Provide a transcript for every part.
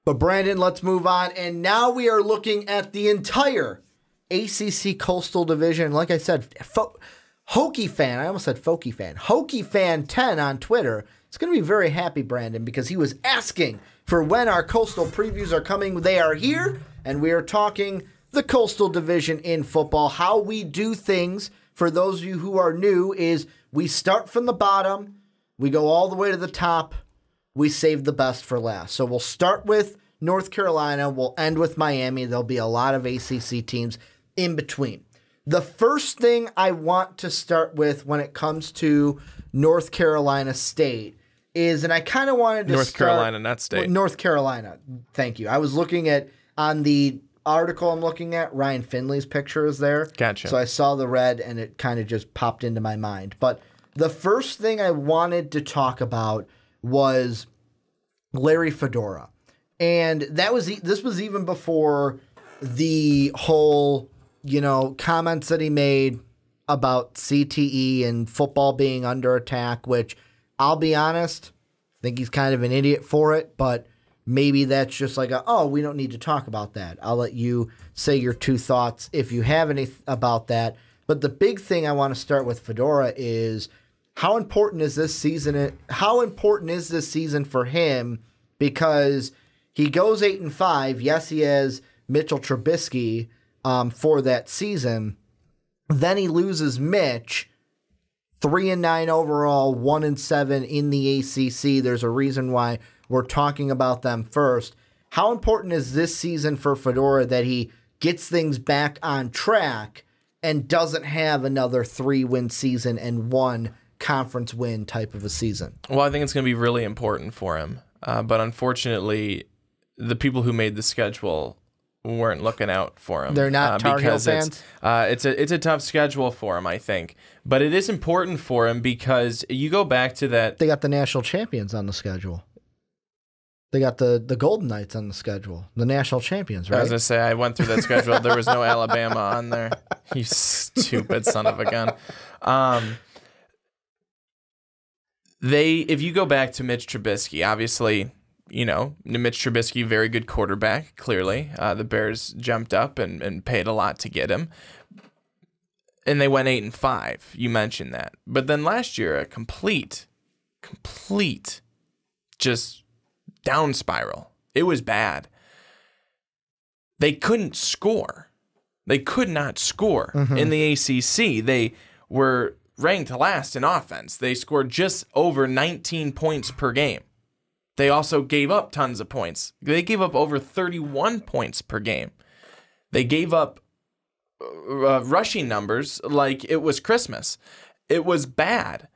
But Brandon, let's move on. And now we are looking at the entire ACC Coastal Division. Like I said, Hokie fan, I almost said Folky fan. Hokie fan 10 on Twitter is going to be very happy, Brandon, because he was asking for when our Coastal previews are coming. They are here, and we are talking the Coastal Division in football. How we do things, for those of you who are new, is we start from the bottom, we go all the way to the top, we save the best for last. So we'll start with North Carolina, we'll end with Miami. There'll be a lot of ACC teams in between. The first thing I want to start with when it comes to North Carolina State is, and I kind of wanted to North Carolina, not State. North Carolina, thank you. I was looking at, on the article I'm looking at, Ryan Finley's picture is there. Gotcha. So I saw the red and it kind of just popped into my mind. But the first thing I wanted to talk about was Larry Fedora. And this was even before the whole, comments that he made about CTE and football being under attack, which I'll be honest, I think he's kind of an idiot for it, but maybe that's just like we don't need to talk about that. I'll let you say your two thoughts if you have any about that. But the big thing I want to start with Fedora is how important is this season? How important is this season for him? Because he goes 8-5. Yes, he has Mitchell Trubisky for that season. Then he loses Mitch, 3-9 overall, 1-7 in the ACC. There's a reason why we're talking about them first. How important is this season for Fedora that he gets things back on track and doesn't have another 3-win season and 1 conference win type of a season? Well, I think it's going to be really important for him. But unfortunately, the people who made the schedule weren't looking out for him. They're not Tar Heel fans? It's a tough schedule for him, I think. But it is important for him because you go back to that. They got the national champions on the schedule. They got the Golden Knights on the schedule. The national champions, right? I was going to say, I went through that schedule. There was no Alabama on there. You stupid son of a gun. If you go back to Mitch Trubisky, obviously, Mitch Trubisky, very good quarterback, clearly. The Bears jumped up and paid a lot to get him. And they went 8-5. You mentioned that. But then last year, a complete, just down spiral. It was bad. They couldn't score. They could not score in the ACC. They were ranked last in offense. They scored just over 19 points per game. They also gave up tons of points. They gave up over 31 points per game. They gave up rushing numbers like it was Christmas. It was bad.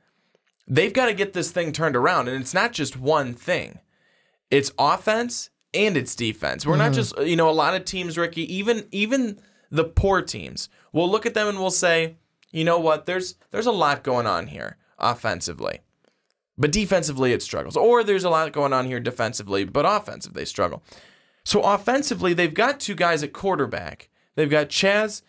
They've got to get this thing turned around, and it's not just one thing. It's offense and it's defense. We're not just, a lot of teams, Ricky, even the poor teams, we'll look at them and we'll say, you know what, there's a lot going on here offensively. But defensively, it struggles. Or there's a lot going on here defensively, but offensively, they struggle. So offensively, they've got two guys at quarterback. They've got Chaz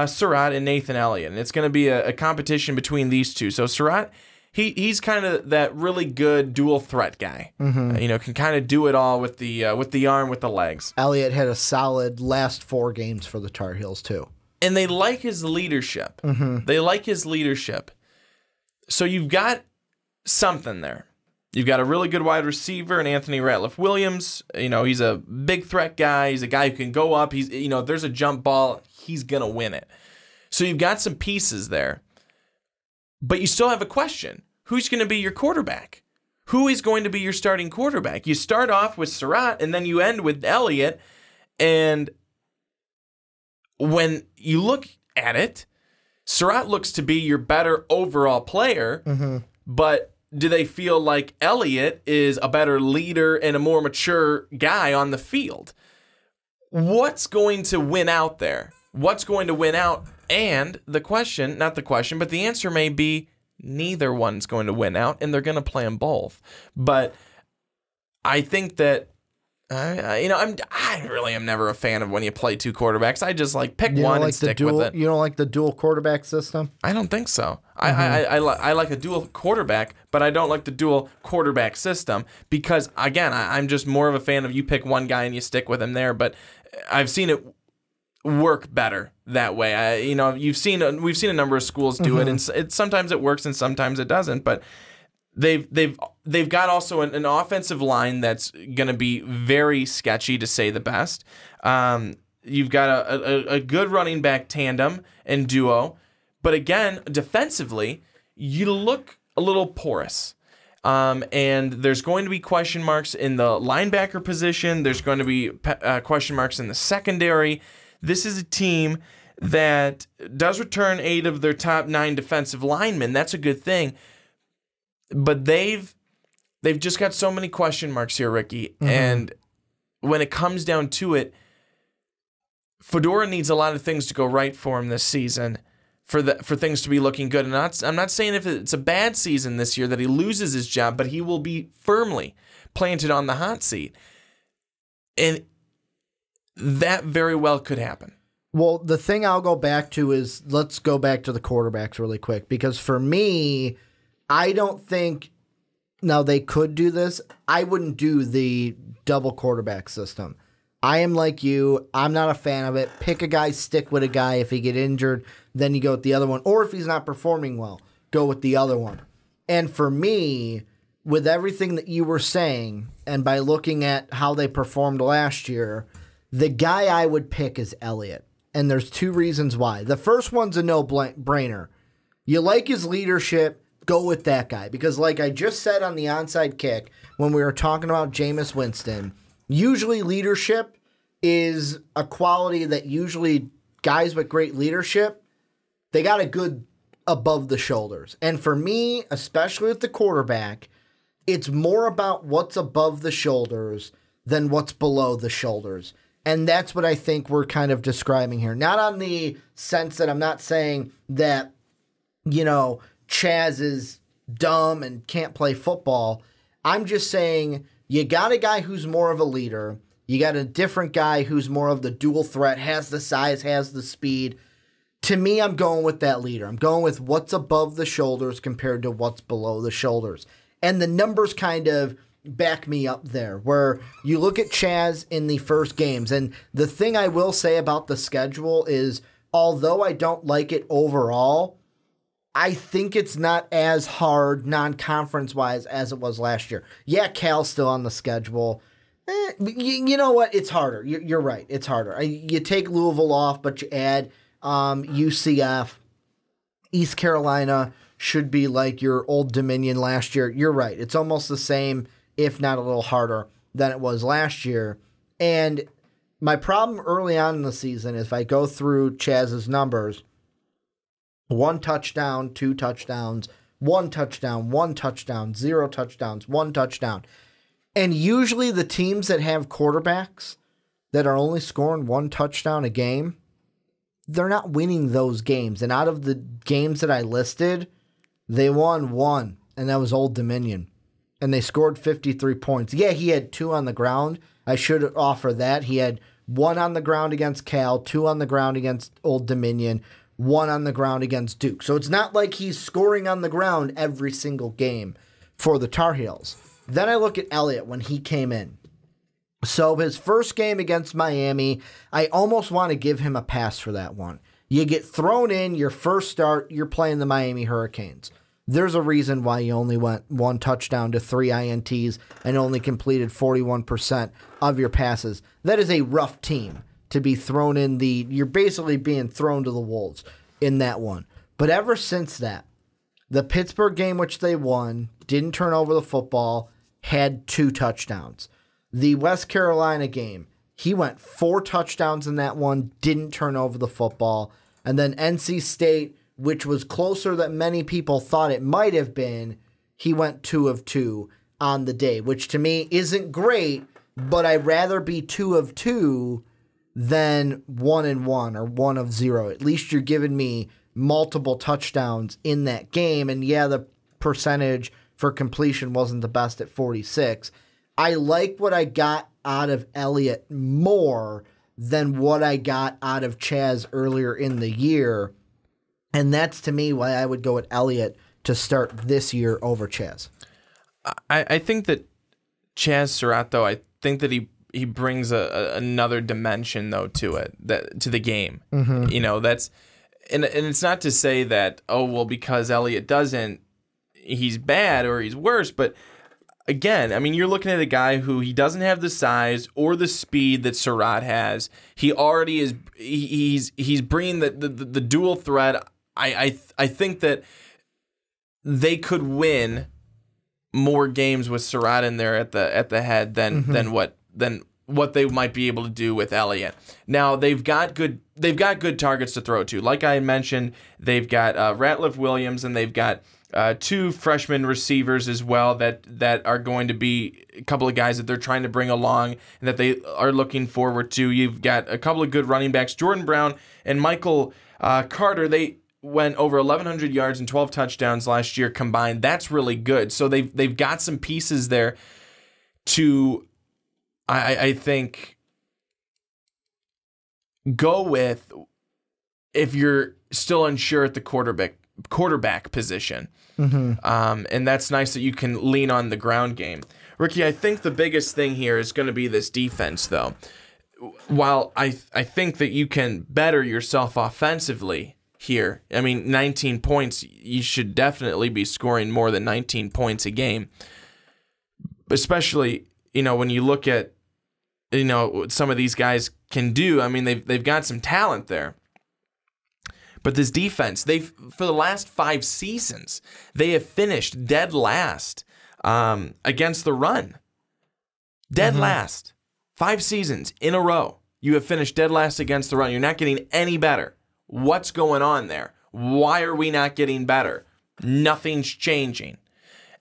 Surratt and Nathan Elliott, and it's going to be a competition between these two. So Surratt, he's kind of that really good dual threat guy. Can kind of do it all with the arm, with the legs. Elliott had a solid last 4 games for the Tar Heels too. And they like his leadership. They like his leadership. So you've got something there. You've got a really good wide receiver in Anthony Ratliff-Williams. He's a big threat guy. He's a guy who can go up. He's, if there's a jump ball, he's going to win it. So you've got some pieces there. But you still have a question. Who's going to be your quarterback? Who is going to be your starting quarterback? You start off with Surratt, and then you end with Elliott. And when you look at it, Surratt looks to be your better overall player, but do they feel like Elliott is a better leader and a more mature guy on the field? What's going to win out there? What's going to win out? And the question, not the question, but the answer may be neither one's going to win out, and they're going to play them both. But I think that I really am never a fan of when you play two quarterbacks. I just pick one and stick with it. You don't like the dual quarterback system? I don't think so. I like a dual quarterback, but I don't like the dual quarterback system because, again, I'm just more of a fan of you pick one guy and you stick with him there. But I've seen it work better that way. We've seen a number of schools do it, and sometimes it works and sometimes it doesn't. But they've got also an offensive line that's going to be very sketchy, to say the best. You've got a good running back tandem and duo, but again, defensively, you look a little porous. And there's going to be question marks in the linebacker position. There's going to be question marks in the secondary. This is a team that does return 8 of their top 9 defensive linemen. That's a good thing. But they've just got so many question marks here, Ricky. And when it comes down to it, Fedora needs a lot of things to go right for him this season for things to be looking good. And I'm not saying if it's a bad season this year that he loses his job, but he will be firmly planted on the hot seat. And that very well could happen. Well, the thing I'll go back to is, let's go back to the quarterbacks really quick, because for me, I don't think, now they could do this, I wouldn't do the double quarterback system. I am like you, I'm not a fan of it. Pick a guy, stick with a guy. If he get injured, then you go with the other one. Or if he's not performing well, go with the other one. And for me, with everything that you were saying, and by looking at how they performed last year, the guy I would pick is Elliott. And there's 2 reasons why. The first one's a no-brainer. You like his leadership, go with that guy. Because like I just said on the onside kick, when we were talking about Jameis Winston, usually leadership is a quality that usually guys with great leadership, they got a good above the shoulders. And for me, especially with the quarterback, it's more about what's above the shoulders than what's below the shoulders. And that's what I think we're kind of describing here. Not on the sense that I'm not saying that, Chaz is dumb and can't play football. I'm just saying you got a guy who's more of a leader. You got a different guy who's more of the dual threat, has the size, has the speed. To me, I'm going with that leader. I'm going with what's above the shoulders compared to what's below the shoulders. And the numbers kind of back me up there, where you look at Chaz in the first games. And the thing I will say about the schedule is, although I don't like it overall, I think it's not as hard non-conference-wise as it was last year. Yeah, Cal's still on the schedule. You know what? It's harder. You're right. It's harder. You take Louisville off, but you add UCF. East Carolina should be like your Old Dominion last year. You're right. It's almost the same, if not a little harder than it was last year. And my problem early on in the season is, if I go through Chaz's numbers, 1 touchdown, 2 touchdowns, 1 touchdown, 1 touchdown, 0 touchdowns, 1 touchdown. And usually the teams that have quarterbacks that are only scoring 1 touchdown a game, they're not winning those games. And out of the games that I listed, they won 1, and that was Old Dominion. And they scored 53 points. Yeah, he had 2 on the ground. I should offer that. He had 1 on the ground against Cal, 2 on the ground against Old Dominion, 1 on the ground against Duke. So it's not like he's scoring on the ground every single game for the Tar Heels. Then I look at Elliott when he came in. So his first game against Miami, I almost want to give him a pass for that one. You get thrown in, your first start, you're playing the Miami Hurricanes. There's a reason why you only went 1 touchdown to 3 INTs and only completed 41% of your passes. That is a rough team to be thrown in you're basically being thrown to the wolves in that one. But ever since that, the Pittsburgh game, which they won, didn't turn over the football, had 2 touchdowns. The West Carolina game, he went 4 touchdowns in that one, didn't turn over the football. And then NC State, which was closer than many people thought it might have been, he went 2 of 2 on the day, which to me isn't great, but I'd rather be 2 of 2 than 1 and 1 or 1 of 0. At least you're giving me multiple touchdowns in that game. And yeah, the percentage for completion wasn't the best at 46. I like what I got out of Elliott more than what I got out of Chaz earlier in the year. And that's, to me, why I would go with Elliott to start this year over Chaz. I think that Chaz Surratt, though, I think that he brings another dimension, though, to the game. Mm-hmm. That's and it's not to say that, because Elliott doesn't, he's bad or he's worse, but again, I mean, you're looking at a guy who he doesn't have the size or the speed that Surratt has. He already is. He's bringing the dual threat. I think that they could win more games with Surratt in there at the head than what they might be able to do with Elliott. Now they've got good targets to throw to. Like I mentioned, they've got Ratliff Williams, and they've got 2 freshman receivers as well that are going to be a couple of guys that they're trying to bring along and that they are looking forward to. You've got a couple of good running backs, Jordan Brown and Michael Carter. They went over 1,100 yards and 12 touchdowns last year combined. That's really good. So they've got some pieces there to, I think, go with if you're still unsure at the quarterback position. Mm-hmm. And that's nice that you can lean on the ground game. Ricky, I think the biggest thing here is going to be this defense, though. While I think that you can better yourself offensively here, I mean, 19 points, you should definitely be scoring more than 19 points a game. Especially, when you look at, what some of these guys can do. I mean, they've got some talent there. But this defense, for the last 5 seasons, they have finished dead last against the run. Dead last. 5 seasons in a row, you have finished dead last against the run. You're not getting any better. What's going on there? Why are we not getting better? Nothing's changing.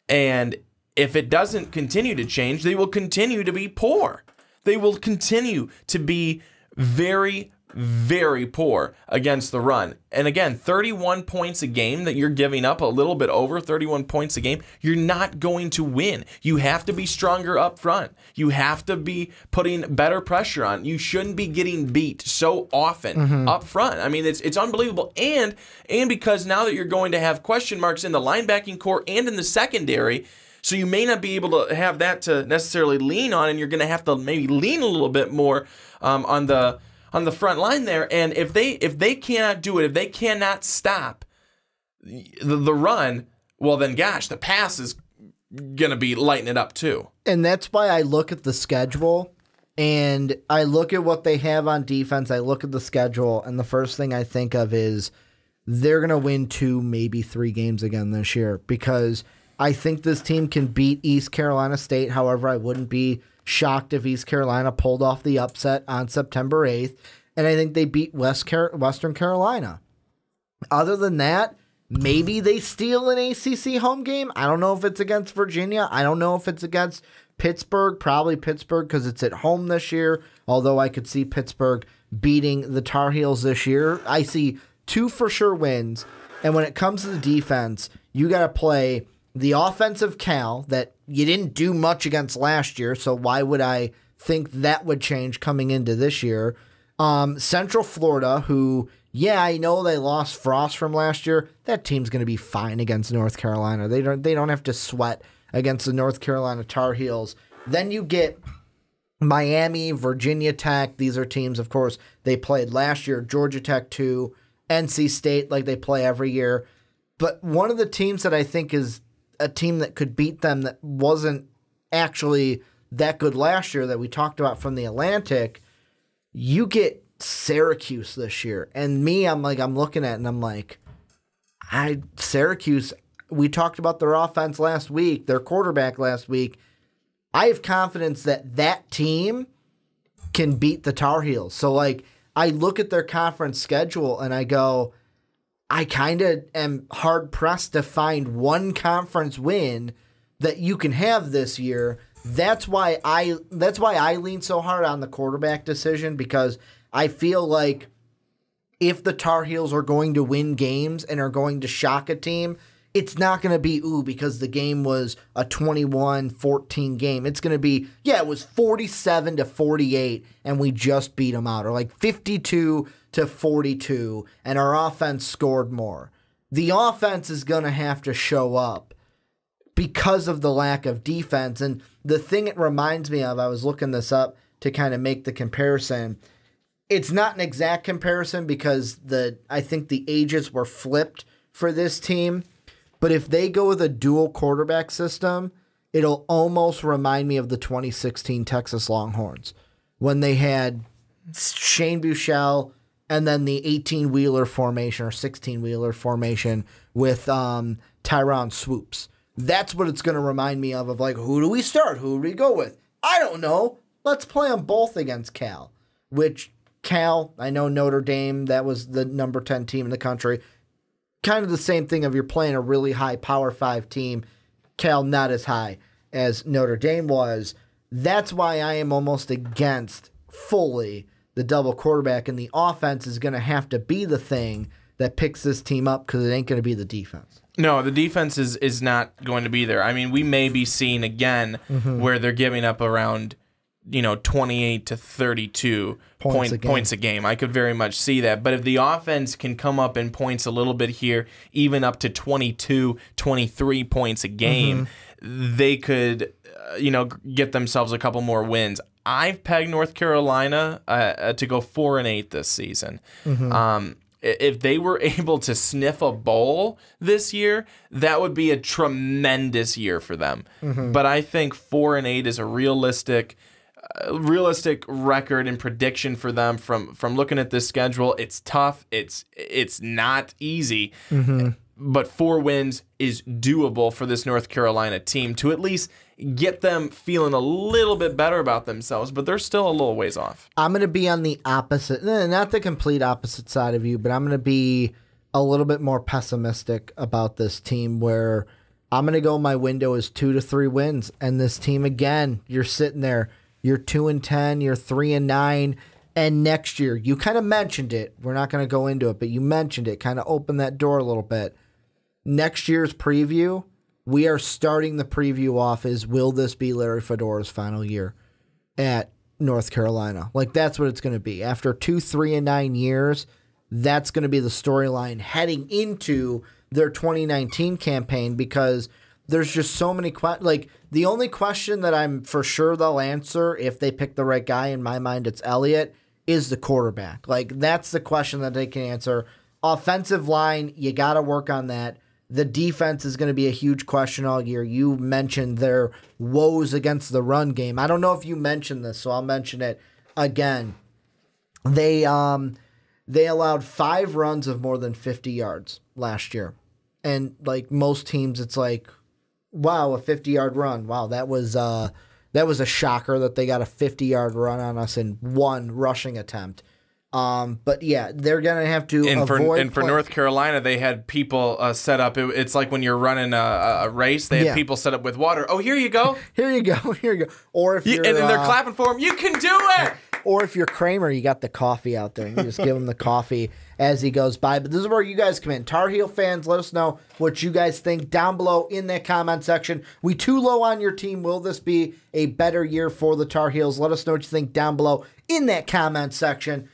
And if it doesn't continue to change, they will continue to be poor. They will continue to be very, very poor against the run. And again, 31 points a game that you're giving up, a little bit over 31 points a game, you're not going to win. You have to be stronger up front. You have to be putting better pressure on. You shouldn't be getting beat so often up front. I mean, it's unbelievable. And because now that you're going to have question marks in the linebacking core and in the secondary, so you may not be able to have that to necessarily lean on, and you're going to have to maybe lean a little bit more on the front line there. And if they cannot do it, if they cannot stop the run, well then gosh, the pass is going to be lighting it up too. And that's why I look at the schedule and I look at what they have on defense. I look at the schedule, and the first thing I think of is they're going to win 2, maybe 3 games again this year, because I think this team can beat East Carolina State. However, I wouldn't be shocked if East Carolina pulled off the upset on September 8th, and I think they beat Western Carolina. Other than that, maybe they steal an ACC home game. I don't know if it's against Virginia. I don't know if it's against Pittsburgh. Probably Pittsburgh because it's at home this year, although I could see Pittsburgh beating the Tar Heels this year. I see 2 for sure wins, and when it comes to the defense, you got to play the offensive Cal that you didn't do much against last year, so why would I think that would change coming into this year? Central Florida, who, yeah, I know they lost Frost from last year. That team's going to be fine against North Carolina. They don't have to sweat against the North Carolina Tar Heels. Then you get Miami, Virginia Tech. These are teams, of course, they played last year. Georgia Tech too. NC State, like they play every year. But one of the teams that I think is a team that could beat them that wasn't actually that good last year that we talked about from the Atlantic, you get Syracuse this year. And me, I'm looking at it and I'm like, Syracuse, we talked about their offense last week, their quarterback last week. I have confidence that team can beat the Tar Heels. So, I look at their conference schedule and I go, I kind of am hard-pressed to find one conference win that you can have this year. That's why I lean so hard on the quarterback decision, because I feel like if the Tar Heels are going to win games and are going to shock a team, it's not going to be, because the game was a 21-14 game. It's going to be, it was 47-48, and we just beat them out. Or like 52-42, and our offense scored more. The offense is going to have to show up because of the lack of defense. And the thing it reminds me of, I was looking this up to kind of make the comparison. It's not an exact comparison because I think the ages were flipped for this team. But if they go with a dual quarterback system, it'll almost remind me of the 2016 Texas Longhorns when they had Shane Buechele and then the 18-wheeler formation or 16-wheeler formation with Tyron Swoops. That's what it's going to remind me of like, who do we start? Who do we go with? I don't know. Let's play them both against Cal, which Cal, I know Notre Dame, that was the number 10 team in the country. Kind of the same thing of you're playing a really high Power 5 team. Cal not as high as Notre Dame was. That's why I am almost against fully the double quarterback, and the offense is going to have to be the thing that picks this team up because it ain't going to be the defense. No, the defense is not going to be there. I mean, we may be seeing again where they're giving up around 28 to 32 points a game. I could very much see that. But if the offense can come up in points a little bit here, even up to 22, 23 points a game, they could, get themselves a couple more wins. I've pegged North Carolina to go 4-8 this season. If they were able to sniff a bowl this year, that would be a tremendous year for them. But I think 4-8 is a realistic record and prediction for them from looking at this schedule. It's tough. It's not easy. But 4 wins is doable for this North Carolina team to at least get them feeling a little bit better about themselves, but they're still a little ways off. I'm going to be on the opposite, not the complete opposite side of you, but I'm going to be a little bit more pessimistic about this team where I'm going to go my window is 2 to 3 wins. And this team, again, you're sitting there, you're 2-10, you're 3-9. And next year, you kind of mentioned it. We're not going to go into it, but you mentioned it, kind of opened that door a little bit. Next year's preview, we are starting the preview off as, will this be Larry Fedora's final year at North Carolina? Like, that's what it's going to be. After 2, 3, and 9 years, that's going to be the storyline heading into their 2019 campaign, because there's just so many questions. Like, the only question that I'm for sure they'll answer if they pick the right guy, in my mind, it's Elliott, is the quarterback. Like, that's the question that they can answer. Offensive line, you got to work on that. The defense is going to be a huge question all year. You mentioned their woes against the run game. I don't know if you mentioned this, so I'll mention it again. They allowed 5 runs of more than 50 yards last year. And like most teams, it's like, wow, a 50-yard run. Wow, that was a shocker that they got a 50-yard run on us in 1 rushing attempt. But yeah, they're gonna have to avoid. For North Carolina, they had people set up. It's like when you're running a race, they had people set up with water. Oh, here you go, here you go, here you go. Or if you're, and then they're clapping for him. You can do it. Or if you're Kramer, you got the coffee out there. And you just give him the coffee as he goes by. But this is where you guys come in. Tar Heel fans, let us know what you guys think down below in that comment section. We too low on your team. Will this be a better year for the Tar Heels? Let us know what you think down below in that comment section.